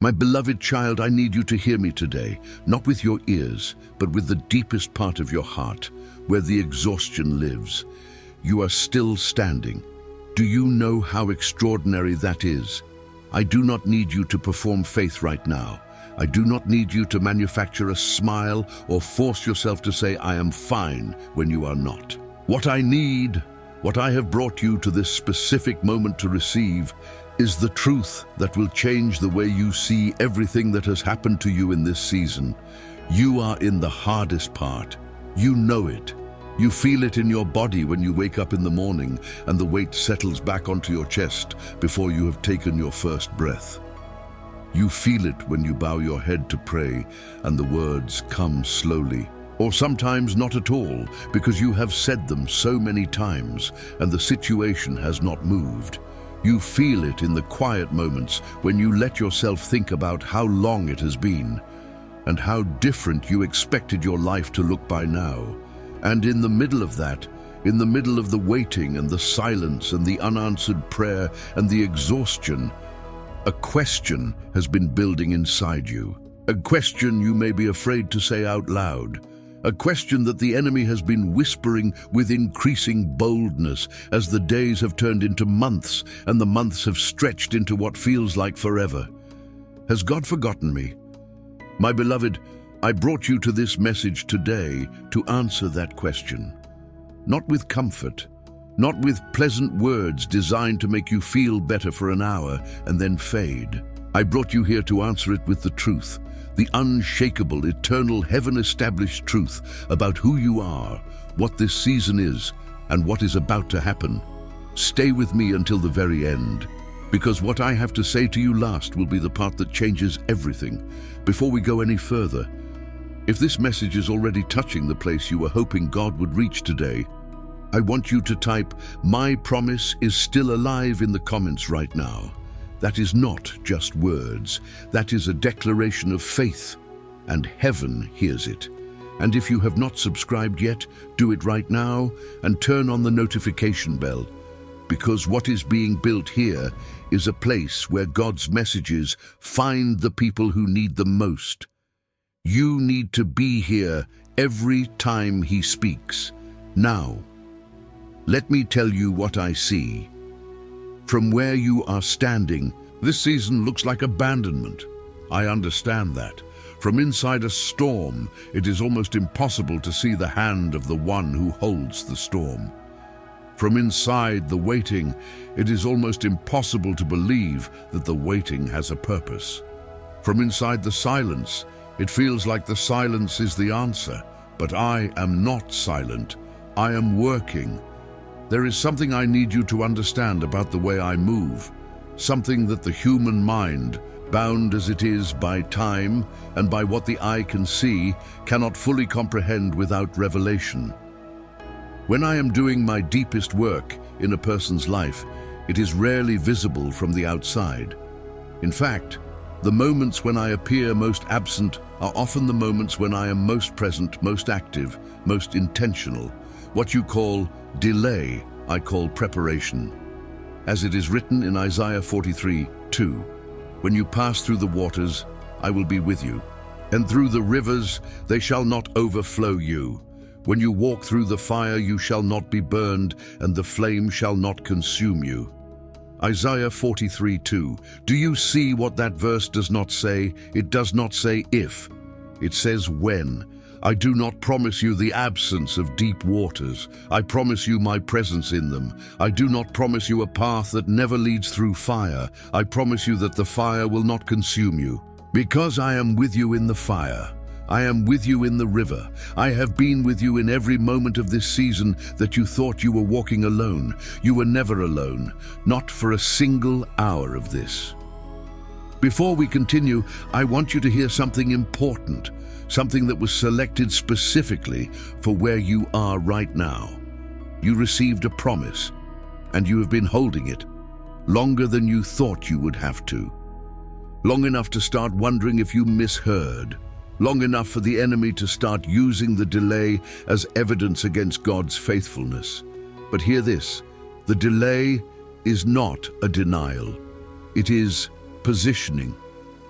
My beloved child, I need you to hear me today, not with your ears, but with the deepest part of your heart, where the exhaustion lives. You are still standing. Do you know how extraordinary that is? I do not need you to perform faith right now. I do not need you to manufacture a smile or force yourself to say, I am fine, when you are not. What I need, what I have brought you to this specific moment to receive, is the truth that will change the way you see everything that has happened to you in this season. You are in the hardest part. You know it. You feel it in your body when you wake up in the morning and the weight settles back onto your chest before you have taken your first breath. You feel it when you bow your head to pray and the words come slowly, or sometimes not at all, because you have said them so many times and the situation has not moved. You feel it in the quiet moments when you let yourself think about how long it has been and how different you expected your life to look by now. And in the middle of that, in the middle of the waiting and the silence and the unanswered prayer and the exhaustion, a question has been building inside you. A question you may be afraid to say out loud. A question that the enemy has been whispering with increasing boldness as the days have turned into months and the months have stretched into what feels like forever. Has God forgotten me? My beloved, I brought you to this message today to answer that question. Not with comfort, not with pleasant words designed to make you feel better for an hour and then fade. I brought you here to answer it with the truth, the unshakable, eternal, heaven-established truth about who you are, what this season is, and what is about to happen. Stay with me until the very end, because what I have to say to you last will be the part that changes everything. Before we go any further, if this message is already touching the place you were hoping God would reach today, I want you to type, "My promise is still alive" in the comments right now. That is not just words. That is a declaration of faith, and heaven hears it. And if you have not subscribed yet, do it right now and turn on the notification bell, because what is being built here is a place where God's messages find the people who need them most. You need to be here every time He speaks. Now, let me tell you what I see. From where you are standing, this season looks like abandonment. I understand that. From inside a storm, it is almost impossible to see the hand of the one who holds the storm. From inside the waiting, it is almost impossible to believe that the waiting has a purpose. From inside the silence, it feels like the silence is the answer. But I am not silent. I am working. There is something I need you to understand about the way I move, something that the human mind, bound as it is by time and by what the eye can see, cannot fully comprehend without revelation. When I am doing my deepest work in a person's life, it is rarely visible from the outside. In fact, the moments when I appear most absent are often the moments when I am most present, most active, most intentional. What you call delay, I call preparation. As it is written in Isaiah 43:2, "When you pass through the waters, I will be with you, and through the rivers, they shall not overflow you. When you walk through the fire, you shall not be burned, and the flame shall not consume you." Isaiah 43:2. Do you see what that verse does not say? It does not say if. It says when. I do not promise you the absence of deep waters. I promise you my presence in them. I do not promise you a path that never leads through fire. I promise you that the fire will not consume you. Because I am with you in the fire. I am with you in the river. I have been with you in every moment of this season that you thought you were walking alone. You were never alone, not for a single hour of this. Before we continue, I want you to hear something important, something that was selected specifically for where you are right now. You received a promise, and you have been holding it longer than you thought you would have to. Long enough to start wondering if you misheard. Long enough for the enemy to start using the delay as evidence against God's faithfulness. But hear this, the delay is not a denial. It is positioning.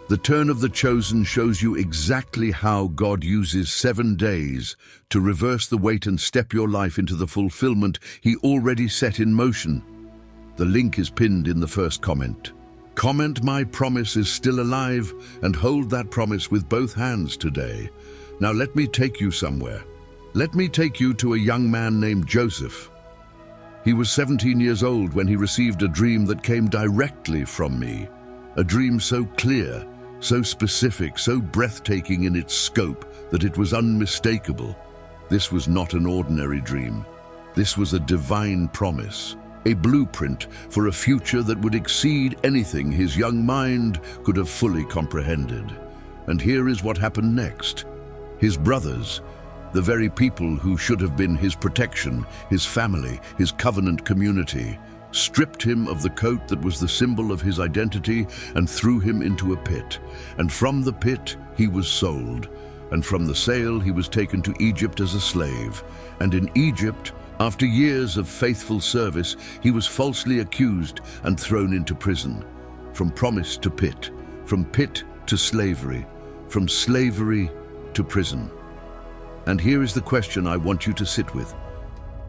The turn of the chosen shows you exactly how God uses 7 days to reverse the weight and step your life into the fulfillment He already set in motion. The link is pinned in the first comment. Comment, "My promise is still alive," and hold that promise with both hands today. Now let me take you somewhere. Let me take you to a young man named Joseph. He was 17 years old when he received a dream that came directly from me. A dream so clear, so specific, so breathtaking in its scope that it was unmistakable. This was not an ordinary dream. This was a divine promise, a blueprint for a future that would exceed anything his young mind could have fully comprehended. And here is what happened next. His brothers, the very people who should have been his protection, his family, his covenant community, stripped him of the coat that was the symbol of his identity and threw him into a pit. And from the pit he was sold, and from the sale he was taken to Egypt as a slave. And in Egypt, after years of faithful service, he was falsely accused and thrown into prison. From promise to pit, from pit to slavery, from slavery to prison. And here is the question I want you to sit with.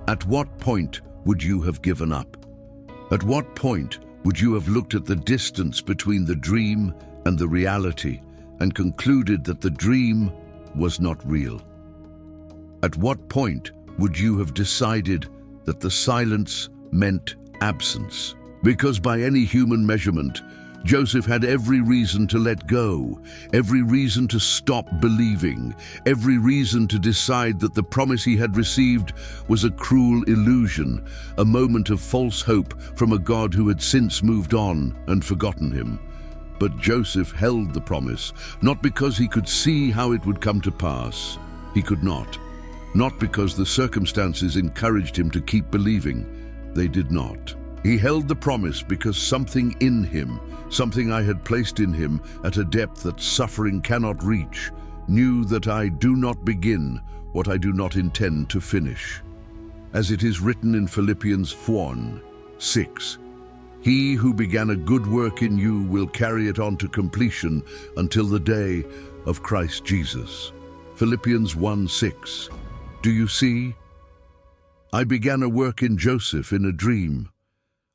At what point would you have given up? At what point would you have looked at the distance between the dream and the reality and concluded that the dream was not real? At what point would you have decided that the silence meant absence? Because by any human measurement, Joseph had every reason to let go, every reason to stop believing, every reason to decide that the promise he had received was a cruel illusion, a moment of false hope from a God who had since moved on and forgotten him. But Joseph held the promise, not because he could see how it would come to pass. He could not. Not because the circumstances encouraged him to keep believing. They did not. He held the promise because something in him, something I had placed in him at a depth that suffering cannot reach, knew that I do not begin what I do not intend to finish. As it is written in Philippians 1:6, "He who began a good work in you will carry it on to completion until the day of Christ Jesus." Philippians 1:6. Do you see? I began a work in Joseph in a dream.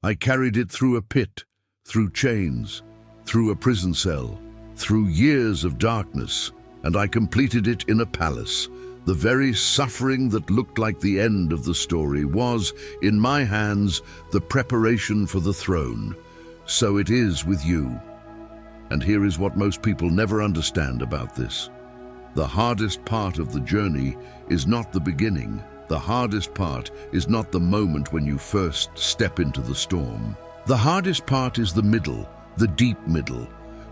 I carried it through a pit, through chains, through a prison cell, through years of darkness, and I completed it in a palace. The very suffering that looked like the end of the story was, in my hands, the preparation for the throne. So it is with you. And here is what most people never understand about this. The hardest part of the journey is not the beginning. The hardest part is not the moment when you first step into the storm. The hardest part is the middle, the deep middle,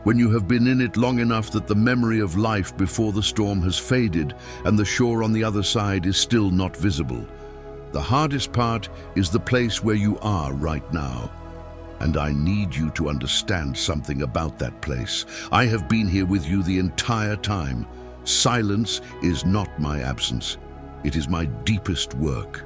when you have been in it long enough that the memory of life before the storm has faded and the shore on the other side is still not visible. The hardest part is the place where you are right now. And I need you to understand something about that place. I have been here with you the entire time. Silence is not my absence. It is my deepest work.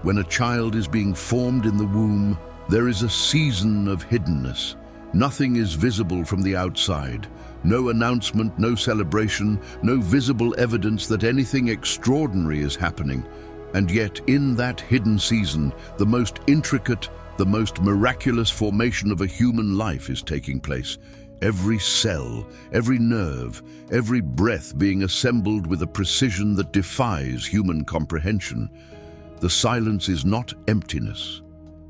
When a child is being formed in the womb, there is a season of hiddenness. Nothing is visible from the outside. No announcement, no celebration, no visible evidence that anything extraordinary is happening. And yet, in that hidden season, the most intricate, the most miraculous formation of a human life is taking place. Every cell, every nerve, every breath being assembled with a precision that defies human comprehension. The silence is not emptiness.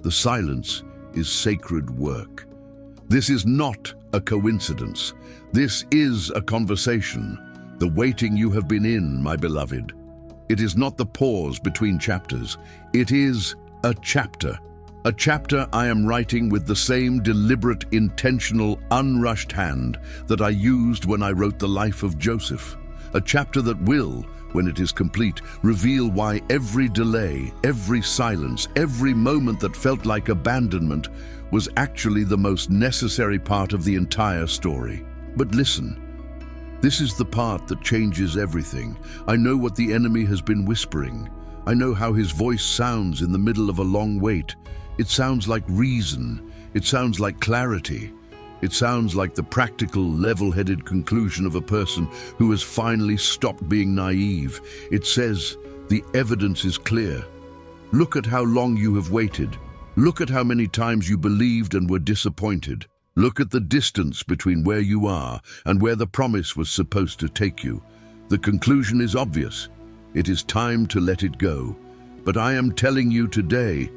The silence is sacred work. This is not a coincidence. This is a conversation. The waiting you have been in, my beloved. It is not the pause between chapters. It is a chapter. A chapter I am writing with the same deliberate, intentional, unrushed hand that I used when I wrote the life of Joseph. A chapter that will, when it is complete, reveal why every delay, every silence, every moment that felt like abandonment was actually the most necessary part of the entire story. But listen, this is the part that changes everything. I know what the enemy has been whispering. I know how his voice sounds in the middle of a long wait. It sounds like reason. It sounds like clarity. It sounds like the practical, level-headed conclusion of a person who has finally stopped being naive. It says, the evidence is clear. Look at how long you have waited. Look at how many times you believed and were disappointed. Look at the distance between where you are and where the promise was supposed to take you. The conclusion is obvious. It is time to let it go. But I am telling you today,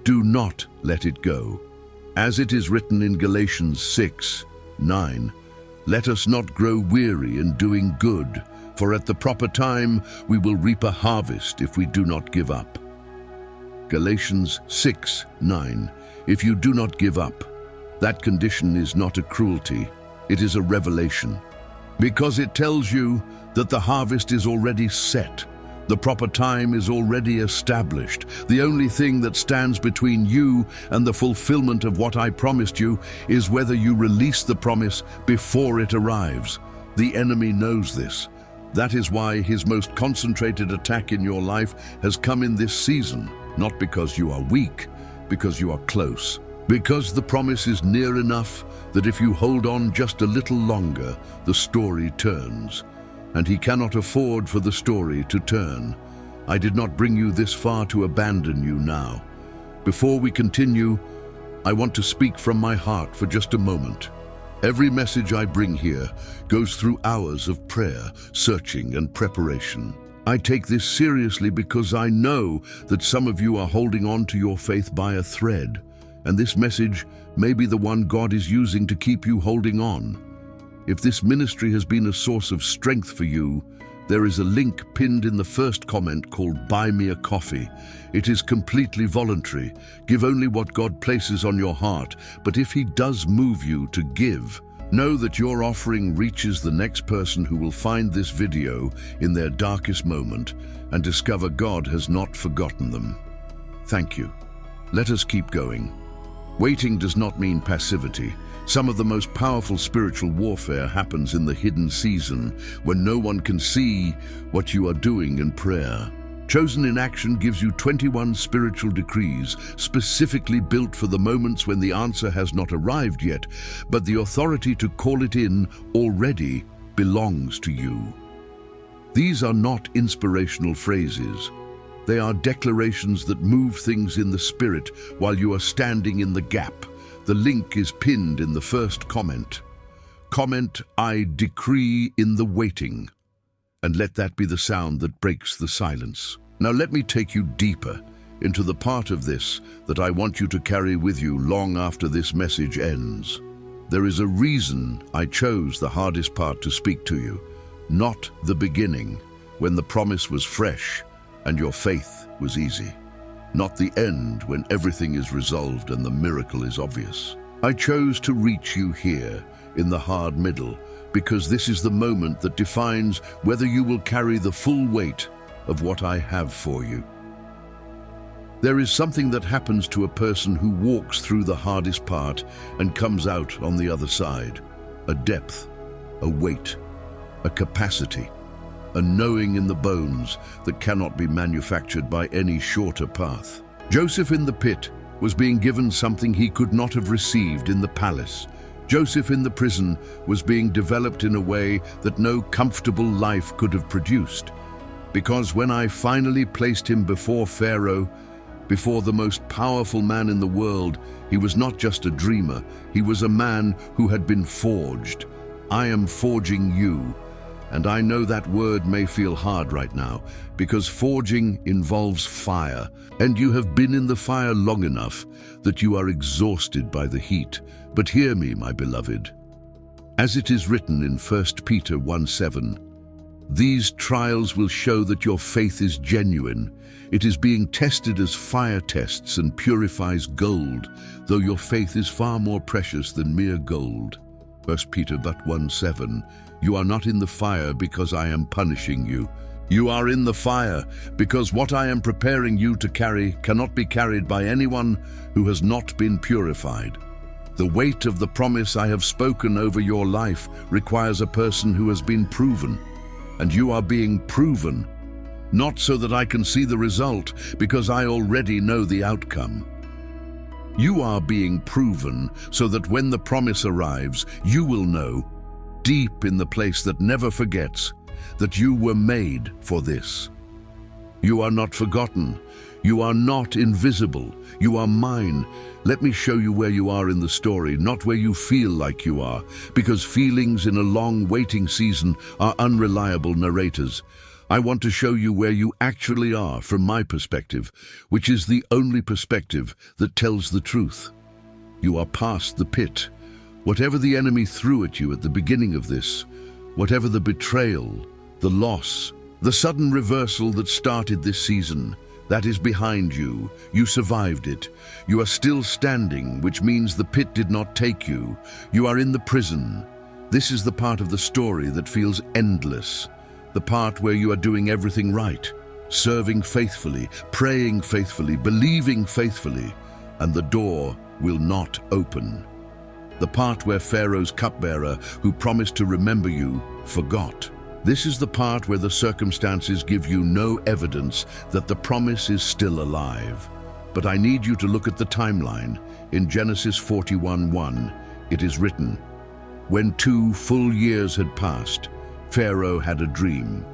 do not let it go. As it is written in Galatians 6:9, let us not grow weary in doing good, for at the proper time we will reap a harvest if we do not give up. Galatians 6:9, if you do not give up, that condition is not a cruelty, it is a revelation. Because it tells you that the harvest is already set. The proper time is already established. The only thing that stands between you and the fulfillment of what I promised you is whether you release the promise before it arrives. The enemy knows this. That is why his most concentrated attack in your life has come in this season, not because you are weak, because you are close. Because the promise is near enough that if you hold on just a little longer, the story turns. And he cannot afford for the story to turn. I did not bring you this far to abandon you now. Before we continue, I want to speak from my heart for just a moment. Every message I bring here goes through hours of prayer, searching, and preparation. I take this seriously because I know that some of you are holding on to your faith by a thread, and this message may be the one God is using to keep you holding on. If this ministry has been a source of strength for you, there is a link pinned in the first comment called Buy Me a Coffee. It is completely voluntary. Give only what God places on your heart, but if He does move you to give, know that your offering reaches the next person who will find this video in their darkest moment and discover God has not forgotten them. Thank you. Let us keep going. Waiting does not mean passivity. Some of the most powerful spiritual warfare happens in the hidden season, when no one can see what you are doing in prayer. Chosen in Action gives you 21 spiritual decrees, specifically built for the moments when the answer has not arrived yet, but the authority to call it in already belongs to you. These are not inspirational phrases. They are declarations that move things in the spirit while you are standing in the gap. The link is pinned in the first comment. Comment, I decree in the waiting. And let that be the sound that breaks the silence. Now let me take you deeper into the part of this that I want you to carry with you long after this message ends. There is a reason I chose the hardest part to speak to you, not the beginning, when the promise was fresh and your faith was easy. Not the end when everything is resolved and the miracle is obvious. I chose to reach you here in the hard middle because this is the moment that defines whether you will carry the full weight of what I have for you. There is something that happens to a person who walks through the hardest part and comes out on the other side. A depth, a weight, a capacity, a knowing in the bones that cannot be manufactured by any shorter path. Joseph in the pit was being given something he could not have received in the palace. Joseph in the prison was being developed in a way that no comfortable life could have produced. Because when I finally placed him before Pharaoh, before the most powerful man in the world, he was not just a dreamer, he was a man who had been forged. I am forging you. And I know that word may feel hard right now, because forging involves fire, and you have been in the fire long enough that you are exhausted by the heat. But hear me, my beloved. As it is written in 1 Peter 1:7, these trials will show that your faith is genuine. It is being tested as fire tests and purifies gold, though your faith is far more precious than mere gold. 1 Peter 1:7, you are not in the fire because I am punishing you. You are in the fire because what I am preparing you to carry cannot be carried by anyone who has not been purified. The weight of the promise I have spoken over your life requires a person who has been proven, and you are being proven, not so that I can see the result, because I already know the outcome. You are being proven so that when the promise arrives, you will know, deep in the place that never forgets, that you were made for this. You are not forgotten. You are not invisible. You are mine. Let me show you where you are in the story, not where you feel like you are, because feelings in a long waiting season are unreliable narrators. I want to show you where you actually are from my perspective, which is the only perspective that tells the truth. You are past the pit. Whatever the enemy threw at you at the beginning of this, whatever the betrayal, the loss, the sudden reversal that started this season, that is behind you. You survived it. You are still standing, which means the pit did not take you. You are in the prison. This is the part of the story that feels endless. The part where you are doing everything right, serving faithfully, praying faithfully, believing faithfully, and the door will not open. The part where Pharaoh's cupbearer, who promised to remember you, forgot. This is the part where the circumstances give you no evidence that the promise is still alive. But I need you to look at the timeline. In Genesis 41:1, it is written, "When 2 full years had passed, Pharaoh had a dream."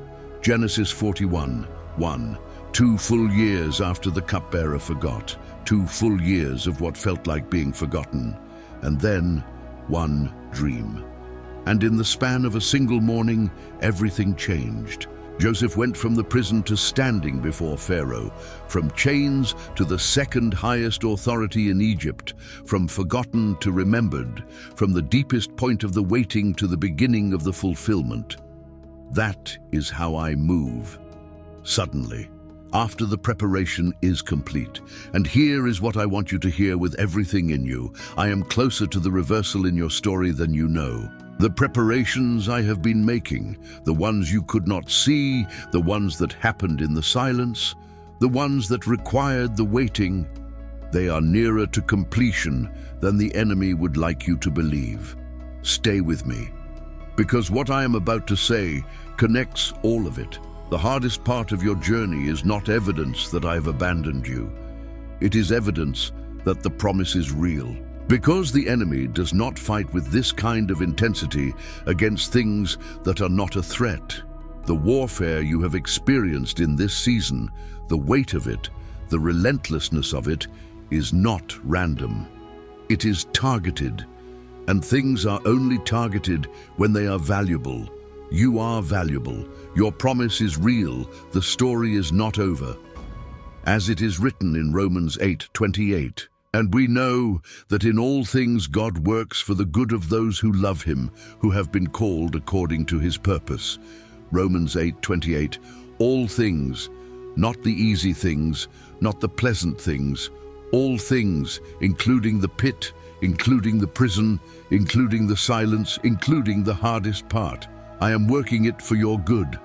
Genesis 41:1. 2 full years after the cupbearer forgot. 2 full years of what felt like being forgotten. And then, one dream. And in the span of a single morning, everything changed. Joseph went from the prison to standing before Pharaoh, from chains to the second highest authority in Egypt, from forgotten to remembered, from the deepest point of the waiting to the beginning of the fulfillment. That is how I move. Suddenly, after the preparation is complete. And here is what I want you to hear with everything in you. I am closer to the reversal in your story than you know. The preparations I have been making, the ones you could not see, the ones that happened in the silence, the ones that required the waiting, they are nearer to completion than the enemy would like you to believe. Stay with me, because what I am about to say connects all of it. The hardest part of your journey is not evidence that I have abandoned you. It is evidence that the promise is real. Because the enemy does not fight with this kind of intensity against things that are not a threat. The warfare you have experienced in this season, the weight of it, the relentlessness of it, is not random. It is targeted, and things are only targeted when they are valuable. You are valuable. Your promise is real. The story is not over. As it is written in Romans 8:28, "And we know that in all things God works for the good of those who love him, who have been called according to his purpose." Romans 8:28. All things, not the easy things, not the pleasant things, all things, including the pit, including the prison, including the silence, including the hardest part. I am working it for your good.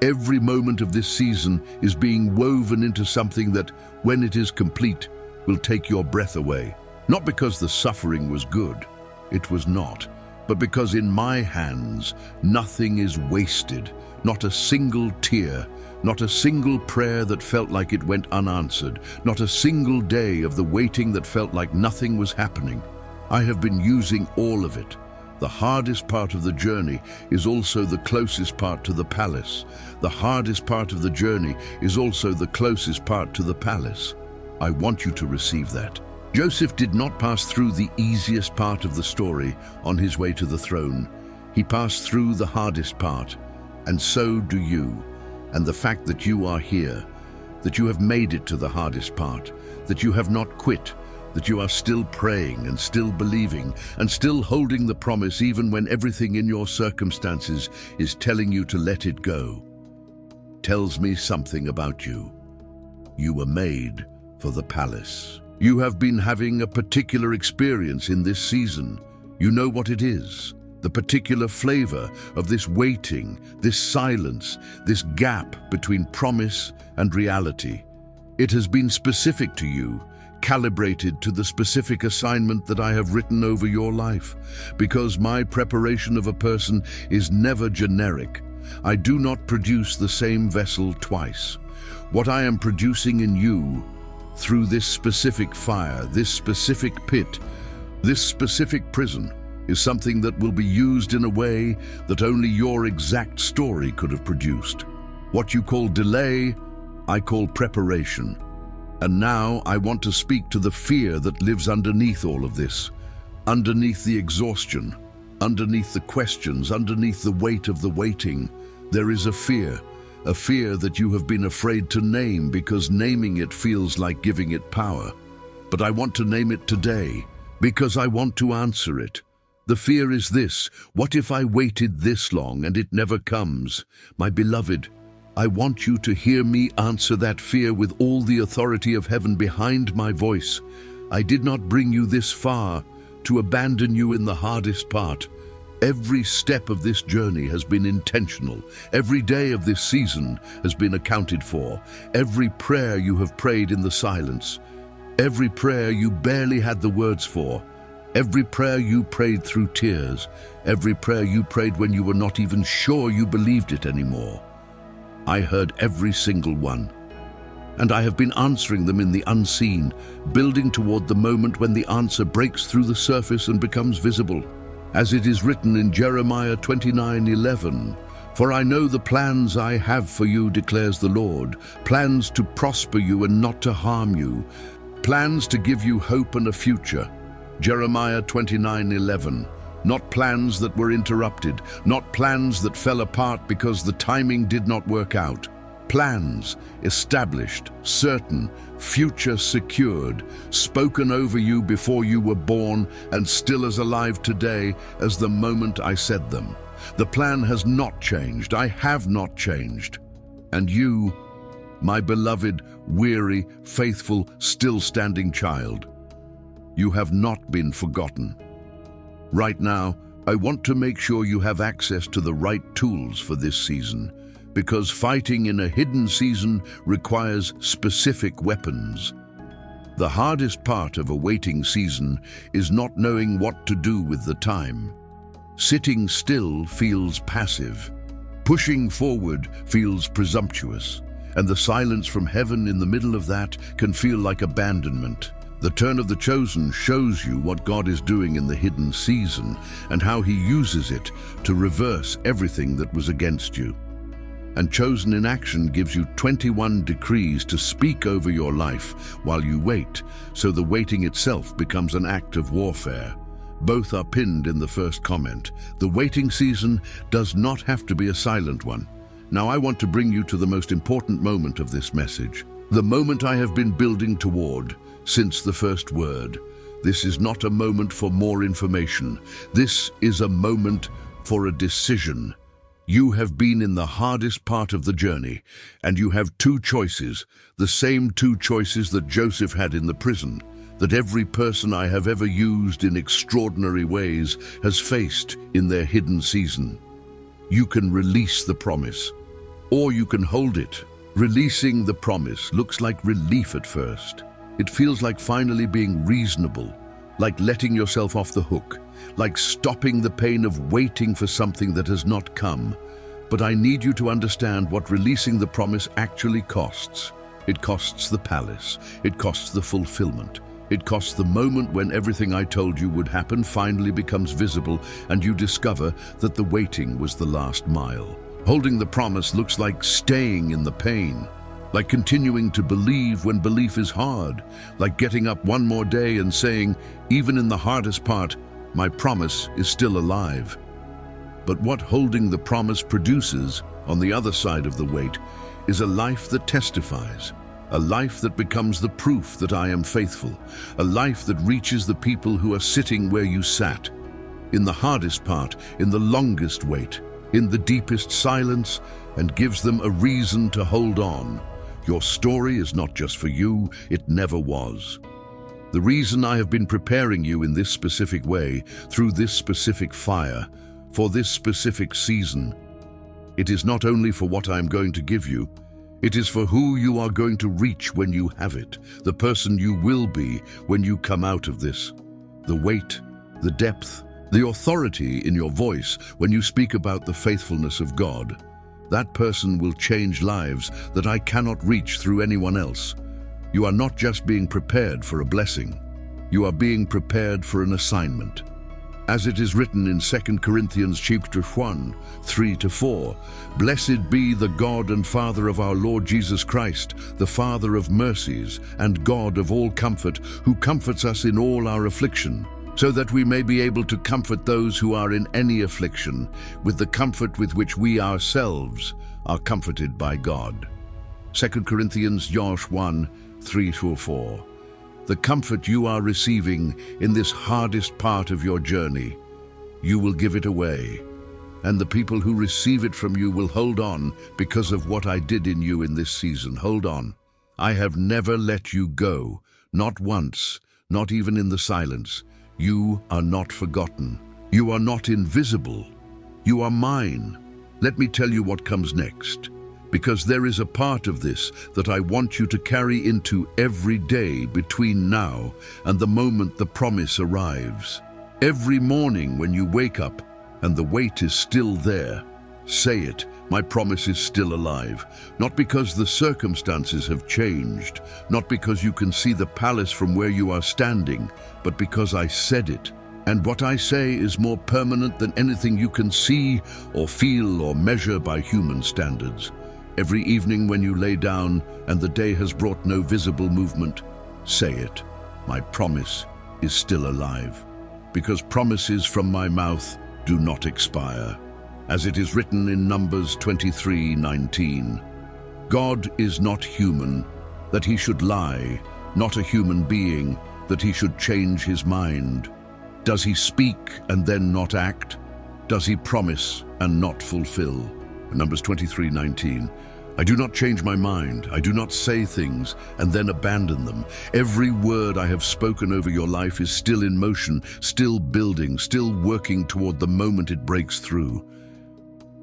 Every moment of this season is being woven into something that, when it is complete, will take your breath away. Not because the suffering was good, it was not, but because in my hands nothing is wasted, not a single tear, not a single prayer that felt like it went unanswered, not a single day of the waiting that felt like nothing was happening. I have been using all of it. The hardest part of the journey is also the closest part to the palace. The hardest part of the journey is also the closest part to the palace. I want you to receive that. Joseph did not pass through the easiest part of the story on his way to the throne. He passed through the hardest part, and so do you. And the fact that you are here, that you have made it to the hardest part, that you have not quit, that you are still praying and still believing and still holding the promise even when everything in your circumstances is telling you to let it go, tells me something about you. You were made for the palace. You have been having a particular experience in this season. You know what it is, the particular flavor of this waiting, this silence, this gap between promise and reality. It has been specific to you, calibrated to the specific assignment that I have written over your life, because my preparation of a person is never generic. I do not produce the same vessel twice. What I am producing in you, through this specific fire, this specific pit, this specific prison, is something that will be used in a way that only your exact story could have produced. What you call delay, I call preparation. And now I want to speak to the fear that lives underneath all of this, underneath the exhaustion, underneath the questions, underneath the weight of the waiting. There is a fear that you have been afraid to name because naming it feels like giving it power. But I want to name it today because I want to answer it. The fear is this: what if I waited this long and it never comes? My beloved, I want you to hear me answer that fear with all the authority of heaven behind my voice. I did not bring you this far to abandon you in the hardest part. Every step of this journey has been intentional. Every day of this season has been accounted for. Every prayer you have prayed in the silence, every prayer you barely had the words for, every prayer you prayed through tears, every prayer you prayed when you were not even sure you believed it anymore. I heard every single one. And I have been answering them in the unseen, building toward the moment when the answer breaks through the surface and becomes visible. As it is written in Jeremiah 29:11, "For I know the plans I have for you, declares the Lord, plans to prosper you and not to harm you, plans to give you hope and a future." Jeremiah 29:11. Not plans that were interrupted, not plans that fell apart because the timing did not work out. Plans established, certain, future secured, spoken over you before you were born and still as alive today as the moment I said them. The plan has not changed. I have not changed. And you, my beloved, weary, faithful, still standing child, you have not been forgotten. Right now, I want to make sure you have access to the right tools for this season, because fighting in a hidden season requires specific weapons. The hardest part of a waiting season is not knowing what to do with the time. Sitting still feels passive. Pushing forward feels presumptuous. And the silence from heaven in the middle of that can feel like abandonment. The turn of the chosen shows you what God is doing in the hidden season and how He uses it to reverse everything that was against you. And chosen in action gives you 21 decrees to speak over your life while you wait, so the waiting itself becomes an act of warfare. Both are pinned in the first comment. The waiting season does not have to be a silent one. Now I want to bring you to the most important moment of this message, the moment I have been building toward since the first word. This is not a moment for more information. This is a moment for a decision. You have been in the hardest part of the journey, and you have two choices, the same two choices that Joseph had in the prison, that every person I have ever used in extraordinary ways has faced in their hidden season. You can release the promise, or you can hold it. Releasing the promise looks like relief at first. It feels like finally being reasonable, like letting yourself off the hook, like stopping the pain of waiting for something that has not come. But I need you to understand what releasing the promise actually costs. It costs the palace. It costs the fulfillment. It costs the moment when everything I told you would happen finally becomes visible and you discover that the waiting was the last mile. Holding the promise looks like staying in the pain, like continuing to believe when belief is hard, like getting up one more day and saying, even in the hardest part, my promise is still alive. But what holding the promise produces on the other side of the wait is a life that testifies, a life that becomes the proof that I am faithful, a life that reaches the people who are sitting where you sat, in the hardest part, in the longest wait, in the deepest silence, and gives them a reason to hold on. Your story is not just for you, it never was. The reason I have been preparing you in this specific way, through this specific fire, for this specific season, it is not only for what I am going to give you, it is for who you are going to reach when you have it, the person you will be when you come out of this. The weight, the depth, the authority in your voice when you speak about the faithfulness of God. That person will change lives that I cannot reach through anyone else. You are not just being prepared for a blessing. You are being prepared for an assignment. As it is written in 2 Corinthians chapter 1, 3-4, "Blessed be the God and Father of our Lord Jesus Christ, the Father of mercies and God of all comfort, who comforts us in all our affliction, so that we may be able to comfort those who are in any affliction, with the comfort with which we ourselves are comforted by God." 2 Corinthians 1, 3-4. The comfort you are receiving in this hardest part of your journey, you will give it away. And the people who receive it from you will hold on because of what I did in you in this season. Hold on. I have never let you go, not once, not even in the silence. You are not forgotten. You are not invisible. You are mine. Let me tell you what comes next, because there is a part of this that I want you to carry into every day between now and the moment the promise arrives. Every morning when you wake up and the weight is still there, say it, "My promise is still alive." Not because the circumstances have changed, not because you can see the palace from where you are standing, but because I said it. And what I say is more permanent than anything you can see or feel or measure by human standards. Every evening when you lay down and the day has brought no visible movement, say it, "My promise is still alive." Because promises from my mouth do not expire. As it is written in Numbers 23:19, "God is not human, that he should lie, not a human being, that he should change his mind. Does he speak and then not act? Does he promise and not fulfill?" Numbers 23:19. I do not change my mind. I do not say things and then abandon them. Every word I have spoken over your life is still in motion, still building, still working toward the moment it breaks through.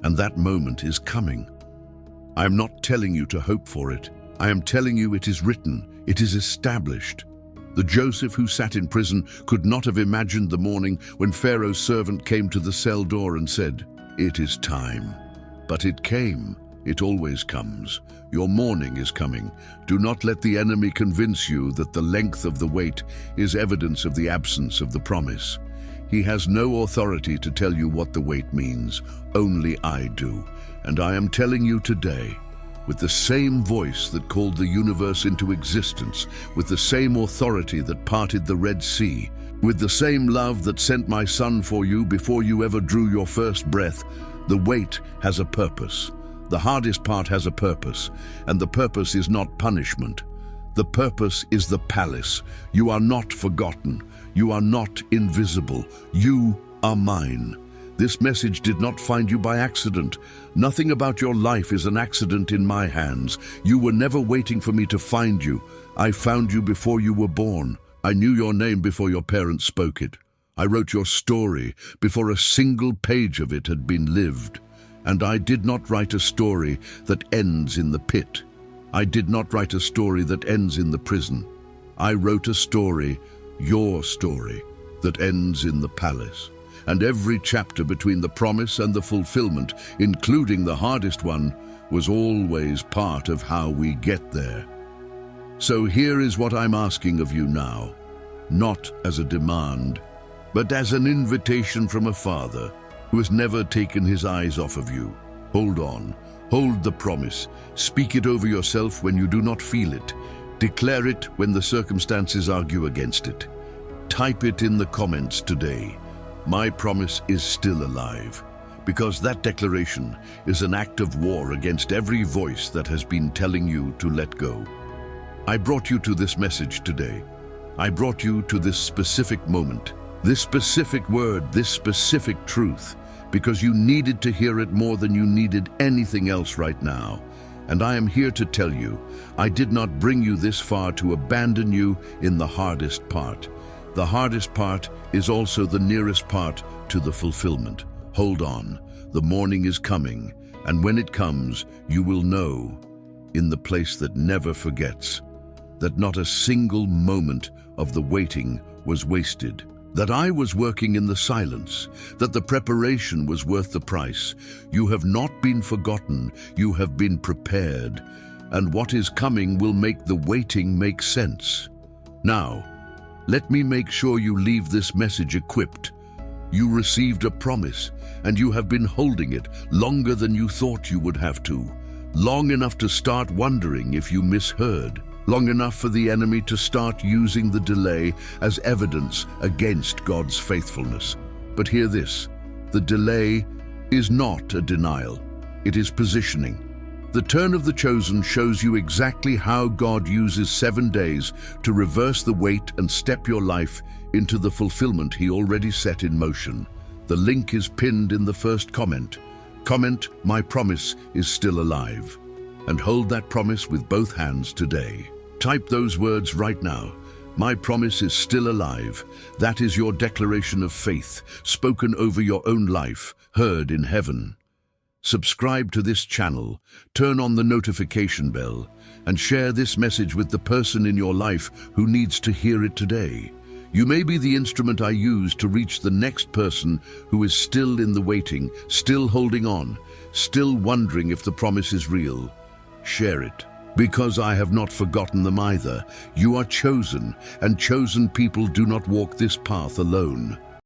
And that moment is coming. I am not telling you to hope for it. I am telling you it is written, it is established. The Joseph who sat in prison could not have imagined the morning when Pharaoh's servant came to the cell door and said, "It is time." But it came. It always comes. Your morning is coming. Do not let the enemy convince you that the length of the wait is evidence of the absence of the promise. He has no authority to tell you what the wait means. Only I do. And I am telling you today, with the same voice that called the universe into existence, with the same authority that parted the Red Sea, with the same love that sent my Son for you before you ever drew your first breath, the wait has a purpose. The hardest part has a purpose, and the purpose is not punishment. The purpose is the palace. You are not forgotten. You are not invisible. You are mine. This message did not find you by accident. Nothing about your life is an accident in my hands. You were never waiting for me to find you. I found you before you were born. I knew your name before your parents spoke it. I wrote your story before a single page of it had been lived. And I did not write a story that ends in the pit. I did not write a story that ends in the prison. I wrote a story, your story, that ends in the palace. And every chapter between the promise and the fulfillment, including the hardest one, was always part of how we get there. So here is what I'm asking of you now, not as a demand, but as an invitation from a Father who has never taken his eyes off of you. Hold on. Hold the promise. Speak it over yourself when you do not feel it. Declare it when the circumstances argue against it. Type it in the comments today. My promise is still alive. Because that declaration is an act of war against every voice that has been telling you to let go. I brought you to this message today. I brought you to this specific moment, this specific word, this specific truth, because you needed to hear it more than you needed anything else right now. And I am here to tell you, I did not bring you this far to abandon you in the hardest part. The hardest part is also the nearest part to the fulfillment. Hold on, the morning is coming, and when it comes, you will know, in the place that never forgets, that not a single moment of the waiting was wasted. That I was working in the silence, that the preparation was worth the price. You have not been forgotten, you have been prepared. and what is coming will make the waiting make sense. Now, let me make sure you leave this message equipped. You received a promise, and you have been holding it longer than you thought you would have to. Long enough to start wondering if you misheard. Long enough for the enemy to start using the delay as evidence against God's faithfulness. But hear this, the delay is not a denial, it is positioning. The turn of the chosen shows you exactly how God uses 7 days to reverse the weight and step your life into the fulfillment He already set in motion. The link is pinned in the first comment. Comment, "My promise is still alive," and hold that promise with both hands today. Type those words right now. "My promise is still alive." That is your declaration of faith, spoken over your own life, heard in heaven. Subscribe to this channel, turn on the notification bell, and share this message with the person in your life who needs to hear it today. You may be the instrument I use to reach the next person who is still in the waiting, still holding on, still wondering if the promise is real. Share it, because I have not forgotten them either. You are chosen, and chosen people do not walk this path alone.